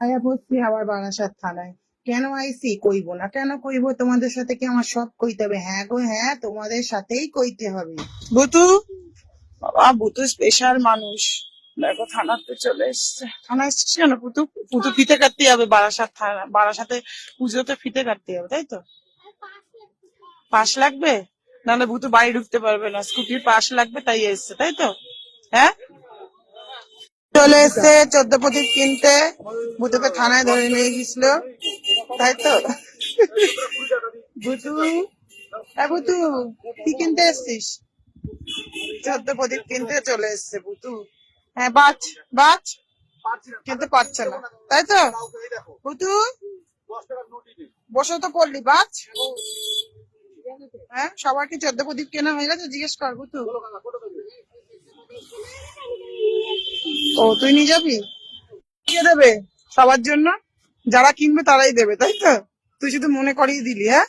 আয়া বসছি আবার বারাসাত থানায়। কেন আইসি কইবো না, কেন কইবো? তোমাদের সাথে কি আমার সব কইতে হবে? হ্যাঁ গো হ্যাঁ, তোমাদের সাথেই কইতে হবে। ভুতু, বাবা ভুতু স্পেশাল মানুষ। দেখো থানাতে চলে এসছে। থানা এসছিস কেন ভুতু? ভুতু ফিতে কাটতে হবে বারাসাত থানা, বারাসাতে পুজোতে ফিতে কাটতে হবে, তাই তো? পাশ লাগবে, নাহলে ভুতু বাড়ি ঢুকতে পারবে না, স্কুটির পাশ লাগবে তাই এসছে, তাই তো? হ্যাঁ, চলে এসছে 14 প্রদীপ কিনতে। ভুতুকে থানায় ধরে নিয়ে গেছিল, তাই তো? ভুতু, ভুতু কি কিনতে এসছিস? 14 প্রদীপ কিনতে চলে এসছে ভুতু। হ্যাঁ বাচ, বাচ কিনতে পারছে না, তাই তো? ভুতু বসে তো পড়লি বাচ। হ্যাঁ সবার কি 14 প্রদীপ কেনা হয়ে গেছে? জিজ্ঞেস কর ভুতু। ও তুই নিয়ে যাবি? কে দেবে? সবার জন্য যারা কিনবে তারাই দেবে, তাই তো? তুই শুধু মনে করিয়ে দিলি। হ্যাঁ